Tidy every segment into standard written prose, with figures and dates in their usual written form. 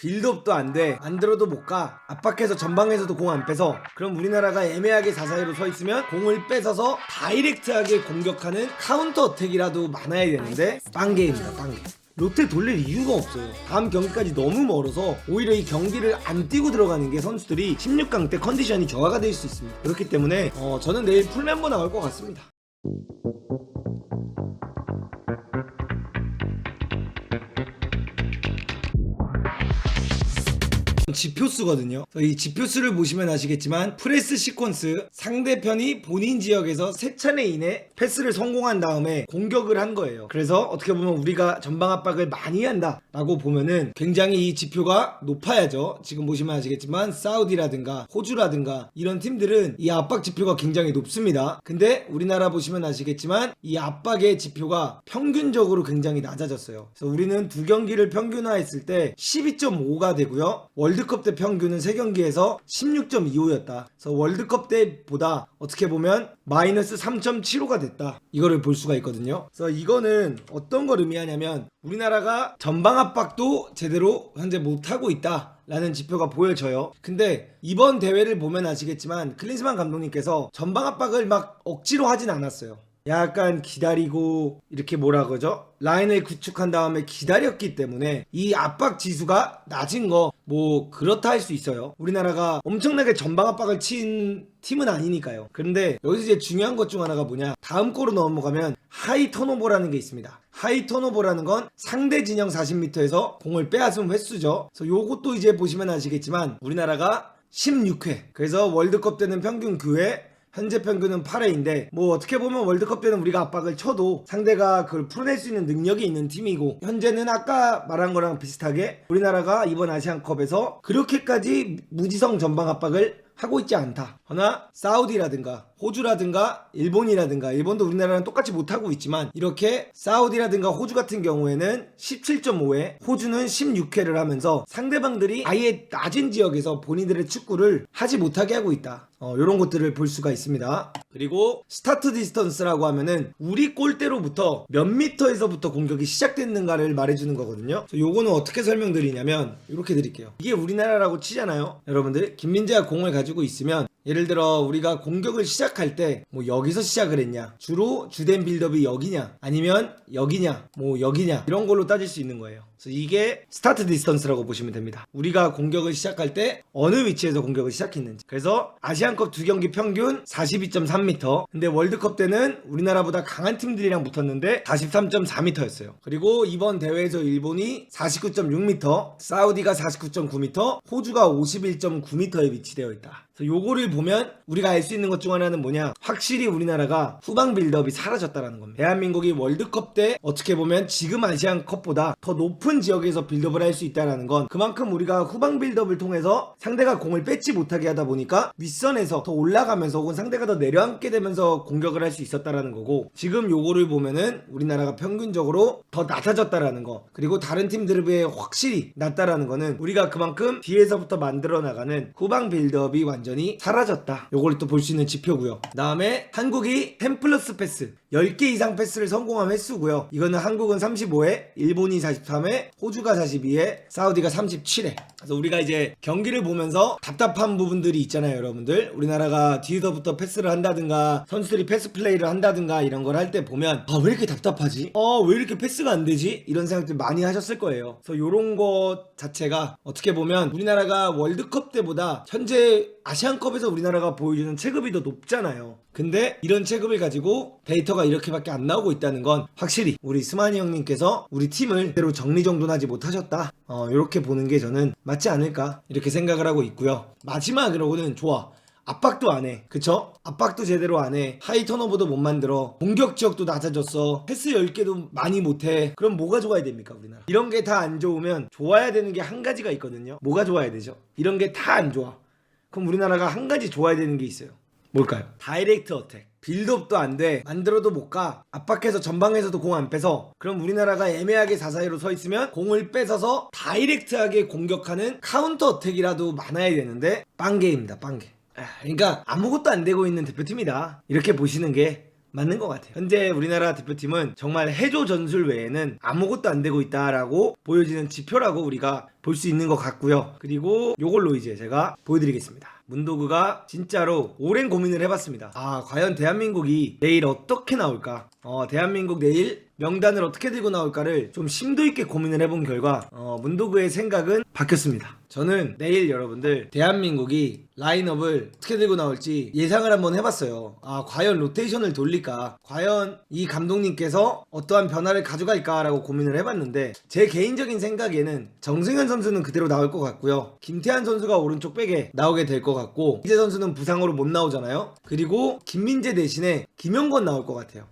빌드업도 안 돼. 안 들어도 못 가. 압박해서 전방에서도 공 안 빼서. 그럼 우리나라가 애매하게 사사이로 서 있으면 공을 뺏어서 다이렉트하게 공격하는 카운터 어택이라도 많아야 되는데 빵게임이다, 빵게임. 롯데 돌릴 이유가 없어요. 다음 경기까지 너무 멀어서 오히려 이 경기를 안 뛰고 들어가는 게 선수들이 16강 때 컨디션이 저하가 될 수 있습니다. 그렇기 때문에 저는 내일 풀멤버 나올 것 같습니다. 지표수거든요. 이 지표수를 보시면 아시겠지만 프레스 시퀀스, 상대편이 본인 지역에서 3차례 이내 패스를 성공한 다음에 공격을 한 거예요. 그래서 어떻게 보면 우리가 전방 압박을 많이 한다 라고 보면은 굉장히 이 지표가 높아야죠. 지금 보시면 아시겠지만 사우디라든가 호주라든가 이런 팀들은 이 압박 지표가 굉장히 높습니다. 근데 우리나라 보시면 아시겠지만 이 압박의 지표가 평균적으로 굉장히 낮아졌어요. 그래서 우리는 두 경기를 평균화했을 때 12.5가 되고요. 월드컵 때 평균은 3경기에서 16.25였다. 그래서 월드컵 때보다 어떻게 보면 마이너스 3.75가 됐다. 이거를 볼 수가 있거든요. 그래서 이거는 어떤 걸 의미하냐면 우리나라가 전방 압박도 제대로 현재 못하고 있다 라는 지표가 보여져요. 근데 이번 대회를 보면 아시겠지만 클린스만 감독님께서 전방 압박을 막 억지로 하진 않았어요. 약간 기다리고 이렇게 뭐라 그러죠? 라인을 구축한 다음에 기다렸기 때문에 이 압박 지수가 낮은 거 뭐 그렇다 할 수 있어요. 우리나라가 엄청나게 전방 압박을 친 팀은 아니니까요. 그런데 여기서 이제 중요한 것 중 하나가 뭐냐, 다음 거로 넘어가면 하이 턴오버라는 게 있습니다. 하이 턴오버라는 건 상대 진영 40m에서 공을 빼앗은 횟수죠. 그래서 요것도 이제 보시면 아시겠지만 우리나라가 16회, 그래서 월드컵 때는 평균 9회, 현재 평균은 8회인데 뭐 어떻게 보면 월드컵 때는 우리가 압박을 쳐도 상대가 그걸 풀어낼 수 있는 능력이 있는 팀이고, 현재는 아까 말한 거랑 비슷하게 우리나라가 이번 아시안컵에서 그렇게까지 무지성 전방 압박을 하고 있지 않다. 그러나 사우디라든가 호주라든가 일본이라든가, 일본도 우리나라랑 똑같이 못하고 있지만 이렇게 사우디라든가 호주 같은 경우에는 17.5회, 호주는 16회를 하면서 상대방들이 아예 낮은 지역에서 본인들의 축구를 하지 못하게 하고 있다. 이런 것들을 볼 수가 있습니다. 그리고 스타트 디스턴스라고 하면은 우리 골대로부터 몇 미터에서부터 공격이 시작됐는가를 말해주는 거거든요. 요거는 어떻게 설명드리냐면 이렇게 드릴게요. 이게 우리나라라고 치잖아요. 여러분들, 김민재가 공을 가지고 있으면 예를 들어 우리가 공격을 시작할 때 뭐 여기서 시작을 했냐, 주로 주된 빌드업이 여기냐 아니면 여기냐 뭐 여기냐 이런 걸로 따질 수 있는 거예요. 그래서 이게 스타트 디스턴스라고 보시면 됩니다. 우리가 공격을 시작할 때 어느 위치에서 공격을 시작했는지. 그래서 아시안컵 2경기 평균 42.3m, 근데 월드컵 때는 우리나라보다 강한 팀들이랑 붙었는데 43.4m였어요. 그리고 이번 대회에서 일본이 49.6m, 사우디가 49.9m, 호주가 51.9m에 위치되어 있다. 그래서 요거를 보면 우리가 알 수 있는 것 중 하나는 뭐냐, 확실히 우리나라가 후방 빌드업이 사라졌다라는 겁니다. 대한민국이 월드컵 때 어떻게 보면 지금 아시안컵보다 더 높은 지역에서 빌드업을 할 수 있다는 건 그만큼 우리가 후방 빌드업을 통해서 상대가 공을 뺏지 못하게 하다 보니까 윗선에서 더 올라가면서 혹은 상대가 더 내려앉게 되면서 공격을 할 수 있었다라는 거고, 지금 요거를 보면은 우리나라가 평균적으로 더 낮아졌다라는 거, 그리고 다른 팀들에 비해 확실히 낮다라는 거는 우리가 그만큼 뒤에서부터 만들어 나가는 후방 빌드업이 완전히 사라졌다. 요걸 또 볼 수 있는 지표고요. 다음에 한국이 10+ 패스, 10개 이상 패스를 성공한 횟수고요. 이거는 한국은 35회, 일본이 43회, 호주가 42회, 사우디가 37회. 그래서 우리가 이제 경기를 보면서 답답한 부분들이 있잖아요, 여러분들. 우리나라가 뒤에서부터 패스를 한다든가 선수들이 패스 플레이를 한다든가 이런 걸 할 때 보면 왜 이렇게 답답하지? 왜 이렇게 패스가 안 되지? 이런 생각들 많이 하셨을 거예요. 그래서 요런 것 자체가 어떻게 보면 우리나라가 월드컵 때보다 현재 아시안컵에서 우리나라가 보여주는 체급이 더 높잖아요. 근데 이런 체급을 가지고 데이터가 이렇게밖에 안 나오고 있다는 건 확실히 우리 스마니 형님께서 우리 팀을 제대로 정리정돈하지 못하셨다, 이렇게 보는 게 저는 맞지 않을까 이렇게 생각을 하고 있고요. 마지막으로는 좋아, 압박도 안 해. 그쵸? 압박도 제대로 안 해. 하이 턴오버도 못 만들어. 공격 지역도 낮아졌어. 패스 10개도 많이 못해. 그럼 뭐가 좋아야 됩니까, 우리나라? 이런 게 다 안 좋으면 좋아야 되는 게 한 가지가 있거든요. 뭐가 좋아야 되죠? 이런 게 다 안 좋아. 그럼 우리나라가 한 가지 좋아야 되는 게 있어요. 뭘까요? 다이렉트 어택. 빌드업도 안 돼. 만들어도 못 가. 압박해서 전방에서도 공 안 빼서. 그럼 우리나라가 애매하게 사사이로 서 있으면 공을 뺏어서 다이렉트하게 공격하는 카운터 어택이라도 많아야 되는데 빵게임입니다, 빵게. 그러니까 아무것도 안 되고 있는 대표팀이다, 이렇게 보시는 게 맞는 것 같아요. 현재 우리나라 대표팀은 정말 해조 전술 외에는 아무것도 안 되고 있다라고 보여지는 지표라고 우리가 볼 수 있는 것 같고요. 그리고 요걸로 이제 제가 보여드리겠습니다. 문도그가 진짜로 오랜 고민을 해봤습니다. 과연 대한민국이 내일 어떻게 나올까? 대한민국 내일 명단을 어떻게 들고 나올까를 좀 심도 있게 고민을 해본 결과 문도그의 생각은 바뀌었습니다. 저는 내일 여러분들 대한민국이 라인업을 어떻게 들고 나올지 예상을 한번 해봤어요. 과연 로테이션을 돌릴까? 과연 이 감독님께서 어떠한 변화를 가져갈까? 라고 고민을 해봤는데 제 개인적인 생각에는 정승현 선수는 그대로 나올 것 같고요. 김태환 선수가 오른쪽 백에 나오게 될 것 같고 이재 선수는 부상으로 못 나오잖아요. 그리고 김민재 대신에 김영권 나올 것 같아요.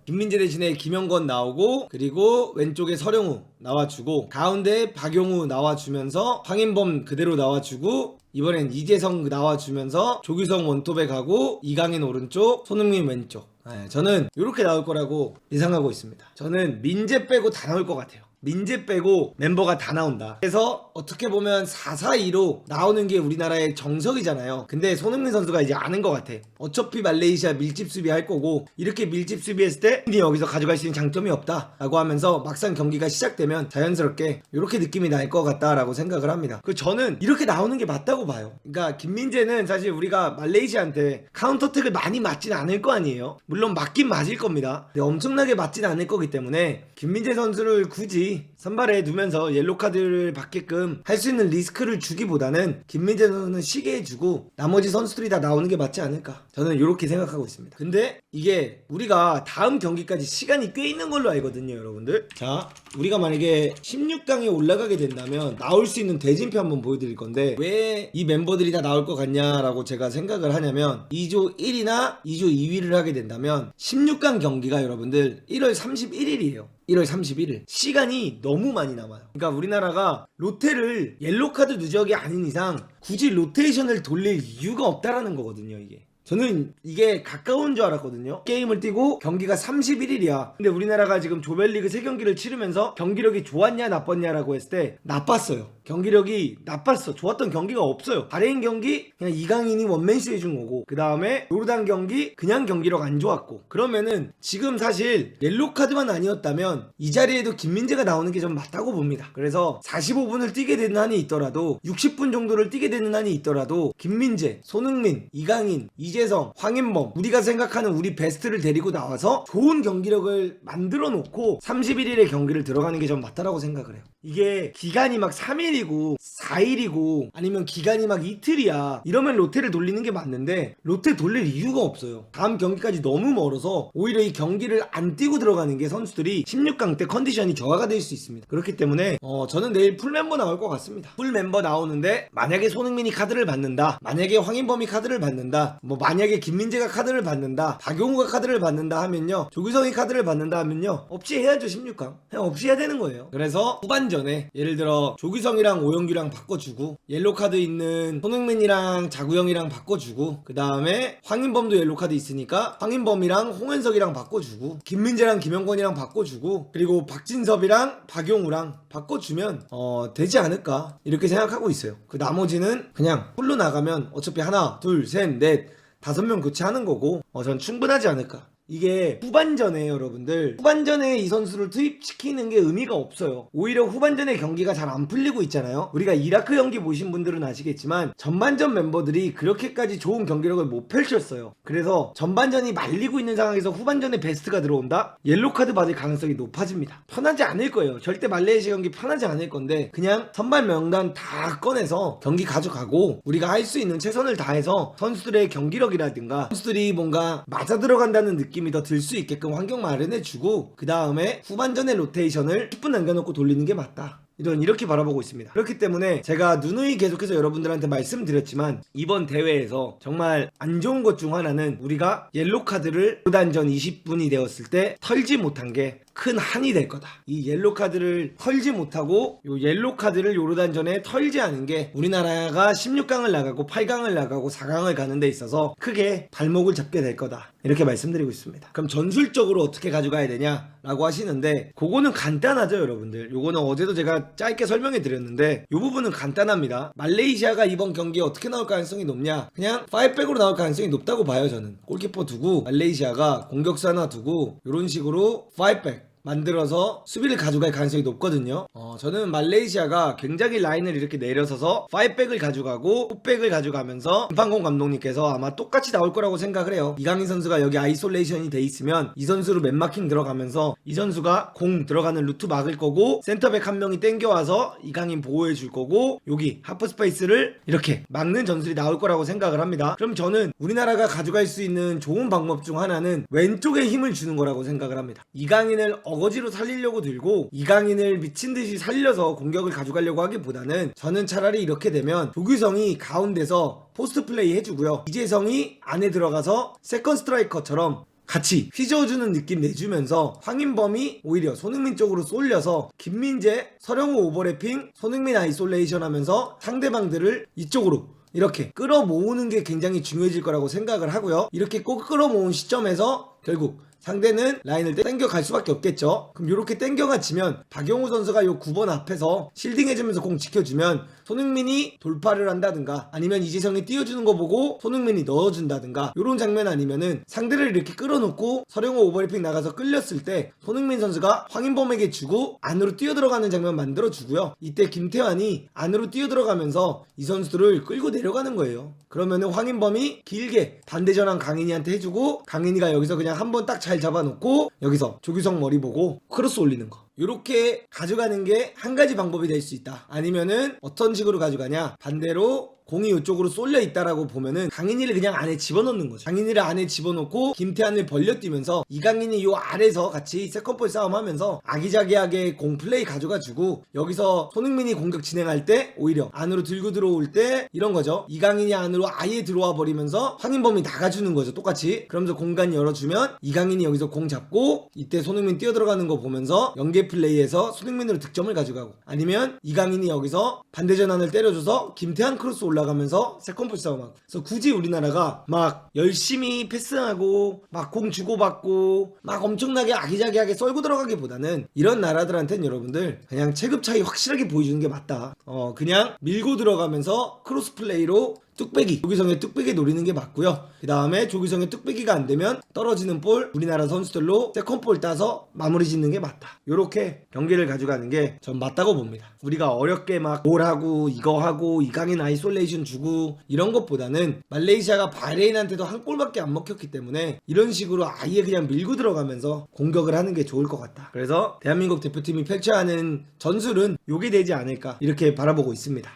김민재 대신에 김영권 나오고 그리고 왼쪽에 서령우 나와주고 가운데 박용우 나와주면서 황인범 그대로 나와주고 이번엔 이재성 나와주면서 조규성 원톱에 가고 이강인 오른쪽 손흥민 왼쪽. 저는 이렇게 나올 거라고 예상하고 있습니다. 저는 민재 빼고 다 나올 것 같아요. 민재 빼고 멤버가 다 나온다. 그래서 어떻게 보면 4-4-2로 나오는 게 우리나라의 정석이잖아요. 근데 손흥민 선수가 이제 아는 것 같아. 어차피 말레이시아 밀집 수비 할 거고 이렇게 밀집 수비했을 때 여기서 가져갈 수 있는 장점이 없다 라고 하면서 막상 경기가 시작되면 자연스럽게 이렇게 느낌이 날 것 같다라고 생각을 합니다. 저는 이렇게 나오는 게 맞다고 봐요. 그러니까 김민재는 사실 우리가 말레이시아한테 카운터택을 많이 맞진 않을 거 아니에요. 물론 맞긴 맞을 겁니다. 근데 엄청나게 맞진 않을 거기 때문에 김민재 선수를 굳이 선발에 두면서 옐로카드를 받게끔 할 수 있는 리스크를 주기보다는 김민재 선수는 쉬게 해주고 나머지 선수들이 다 나오는 게 맞지 않을까, 저는 이렇게 생각하고 있습니다. 근데 이게 우리가 다음 경기까지 시간이 꽤 있는 걸로 알거든요, 여러분들. 자, 우리가 만약에 16강에 올라가게 된다면 나올 수 있는 대진표 한번 보여드릴 건데 왜 이 멤버들이 다 나올 것 같냐라고 제가 생각을 하냐면 2조 1위나 2조 2위를 하게 된다면 16강 경기가 여러분들 1월 31일이에요 1월 31일. 시간이 너무 많이 남아요. 그러니까 우리나라가 로테를 옐로카드 누적이 아닌 이상 굳이 로테이션을 돌릴 이유가 없다라는 거거든요, 이게. 저는 이게 가까운 줄 알았거든요. 게임을 뛰고 경기가 31일이야. 근데 우리나라가 지금 조별리그 3경기를 치르면서 경기력이 좋았냐 나빴냐라고 했을 때 나빴어요. 경기력이 나빴어. 좋았던 경기가 없어요. 바레인 경기 그냥 이강인이 원맨쇼 해준 거고, 그 다음에 요르단 경기 그냥 경기력 안 좋았고. 그러면은 지금 사실 옐로카드만 아니었다면 이 자리에도 김민재가 나오는 게 좀 맞다고 봅니다. 그래서 45분을 뛰게 되는 한이 있더라도 60분 정도를 뛰게 되는 한이 있더라도 김민재, 손흥민, 이강인, 이재성, 황인범, 우리가 생각하는 우리 베스트를 데리고 나와서 좋은 경기력을 만들어 놓고 31일에 경기를 들어가는 게 좀 맞다라고 생각을 해요. 이게 기간이 막 3일이고 4일이고 아니면 기간이 막 이틀이야 이러면 로테를 돌리는 게 맞는데 로테 돌릴 이유가 없어요. 다음 경기까지 너무 멀어서 오히려 이 경기를 안 뛰고 들어가는 게 선수들이 16강 때 컨디션이 저하가 될 수 있습니다. 그렇기 때문에 저는 내일 풀멤버 나올 것 같습니다. 풀멤버 나오는데 만약에 손흥민이 카드를 받는다, 만약에 황인범이 카드를 받는다, 만약에 김민재가 카드를 받는다, 박용우가 카드를 받는다 하면요, 조규성이 카드를 받는다 하면요, 없이 해야죠. 16강 그냥 없이 해야 되는 거예요. 그래서 후반전에 예를 들어 조규성이랑 오영규랑 바꿔주고 옐로카드 있는 손흥민이랑 자구영이랑 바꿔주고 그 다음에 황인범도 옐로카드 있으니까 황인범이랑 홍현석이랑 바꿔주고 김민재랑 김영권이랑 바꿔주고 그리고 박진섭이랑 박용우랑 바꿔주면 되지 않을까 이렇게 생각하고 있어요. 그 나머지는 그냥 풀로 나가면 어차피 하나 둘 셋 넷 5명 교체하는 거고 전 충분하지 않을까. 이게 후반전에 여러분들, 후반전에 이 선수를 투입시키는 게 의미가 없어요. 오히려 후반전에 경기가 잘 안 풀리고 있잖아요. 우리가 이라크 경기 보신 분들은 아시겠지만 전반전 멤버들이 그렇게까지 좋은 경기력을 못 펼쳤어요. 그래서 전반전이 말리고 있는 상황에서 후반전에 베스트가 들어온다? 옐로카드 받을 가능성이 높아집니다. 편하지 않을 거예요. 절대 말레이시아 경기 편하지 않을 건데 그냥 선발 명단 다 꺼내서 경기 가져가고 우리가 할 수 있는 최선을 다해서 선수들의 경기력이라든가 선수들이 뭔가 맞아 들어간다는 느낌이 더 들 수 있게끔 환경 마련해주고 그 다음에 후반전에 로테이션을 10분 남겨놓고 돌리는 게 맞다. 이렇게 바라보고 있습니다. 그렇기 때문에 제가 누누이 계속해서 여러분들한테 말씀드렸지만 이번 대회에서 정말 안 좋은 것 중 하나는 우리가 옐로카드를 요르단전 20분이 되었을 때 털지 못한 게 큰 한이 될 거다. 이 옐로카드를 털지 못하고 요 옐로카드를 요르단전에 털지 않은 게 우리나라가 16강을 나가고 8강을 나가고 4강을 가는 데 있어서 크게 발목을 잡게 될 거다. 이렇게 말씀드리고 있습니다. 그럼 전술적으로 어떻게 가져가야 되냐 라고 하시는데 그거는 간단하죠, 여러분들. 요거는 어제도 제가 제가 짧게 설명해 드렸는데 이 부분은 간단합니다. 말레이시아가 이번 경기에 어떻게 나올 가능성이 높냐, 그냥 5백으로 나올 가능성이 높다고 봐요. 저는 골키퍼 두고 말레이시아가 공격수 하나 두고 이런 식으로 5백 만들어서 수비를 가져갈 가능성이 높거든요. 저는 말레이시아가 굉장히 라인을 이렇게 내려서서 5백을 가져가고 4백을 가져가면서 김판공 감독님께서 아마 똑같이 나올 거라고 생각을 해요. 이강인 선수가 여기 아이솔레이션이 돼 있으면 이 선수로 맨마킹 들어가면서 이 선수가 공 들어가는 루트 막을 거고, 센터백 한 명이 땡겨와서 이강인 보호해 줄 거고, 여기 하프 스페이스를 이렇게 막는 전술이 나올 거라고 생각을 합니다. 그럼 저는 우리나라가 가져갈 수 있는 좋은 방법 중 하나는 왼쪽에 힘을 주는 거라고 생각을 합니다. 이강인을 어거지로 살리려고 들고 이강인을 미친듯이 살려서 공격을 가져가려고 하기보다는 저는 차라리 이렇게 되면 조규성이 가운데서 포스트 플레이 해주고요, 이재성이 안에 들어가서 세컨 스트라이커처럼 같이 휘저어주는 느낌 내주면서 황인범이 오히려 손흥민 쪽으로 쏠려서 김민재, 서령우 오버래핑, 손흥민 아이솔레이션 하면서 상대방들을 이쪽으로 이렇게 끌어모으는 게 굉장히 중요해질 거라고 생각을 하고요. 이렇게 꼭 끌어모은 시점에서 결국 상대는 라인을 땡겨 갈 수밖에 없겠죠. 그럼 이렇게 땡겨가 지면 박용우 선수가 요 9번 앞에서 실딩 해주면서 공 지켜주면 손흥민이 돌파를 한다든가 아니면 이재성이 띄워주는 거 보고 손흥민이 넣어준다든가, 요런 장면 아니면은 상대를 이렇게 끌어놓고 서령호 오버래핑 나가서 끌렸을 때 손흥민 선수가 황인범에게 주고 안으로 뛰어들어가는 장면 만들어주고요, 이때 김태환이 안으로 뛰어들어가면서 이 선수들을 끌고 내려가는 거예요. 그러면은 황인범이 길게 반대 전환 강인이한테 해주고, 강인이가 여기서 그냥 한번 딱 잘 잡아놓고 여기서 조규성 머리 보고 크로스 올리는 거, 이렇게 가져가는 게 한 가지 방법이 될 수 있다. 아니면은 어떤 식으로 가져가냐, 반대로 공이 이쪽으로 쏠려 있다라고 보면은 강인이를 그냥 안에 집어넣는 거죠. 강인이를 안에 집어넣고 김태환을 벌려뛰면서 이강인이 요 아래서 같이 세컨볼 싸움하면서 아기자기하게 공 플레이 가져가주고, 여기서 손흥민이 공격 진행할 때 오히려 안으로 들고 들어올 때 이런 거죠. 이강인이 안으로 아예 들어와 버리면서 황인범이 나가주는 거죠, 똑같이. 그러면서 공간 열어주면 이강인이 여기서 공 잡고 이때 손흥민 뛰어들어가는 거 보면서 연계 플레이에서 손흥민으로 득점을 가져가고, 아니면 이강인이 여기서 반대 전환을 때려줘서 김태환 크로스 올라가면서 세컨볼 싸움하고. 그래서 굳이 우리나라가 막 열심히 패스하고 막 공 주고받고 막 엄청나게 아기자기하게 썰고 들어가기보다는 이런 나라들한테는 여러분들 그냥 체급 차이 확실하게 보여주는 게 맞다. 그냥 밀고 들어가면서 크로스 플레이로 뚝배기, 조규성의 뚝배기 노리는 게 맞고요. 그 다음에 조규성의 뚝배기가 안 되면 떨어지는 볼 우리나라 선수들로 세컨볼 따서 마무리 짓는 게 맞다. 요렇게 경기를 가져가는 게 전 맞다고 봅니다. 우리가 어렵게 막 뭘 하고 이거 하고 이강인 아이솔레이션 주고 이런 것보다는 말레이시아가 바레인한테도 한 골밖에 안 먹혔기 때문에 이런 식으로 아예 그냥 밀고 들어가면서 공격을 하는 게 좋을 것 같다. 그래서 대한민국 대표팀이 펼쳐야 하는 전술은 요게 되지 않을까, 이렇게 바라보고 있습니다.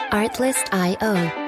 Artlist.io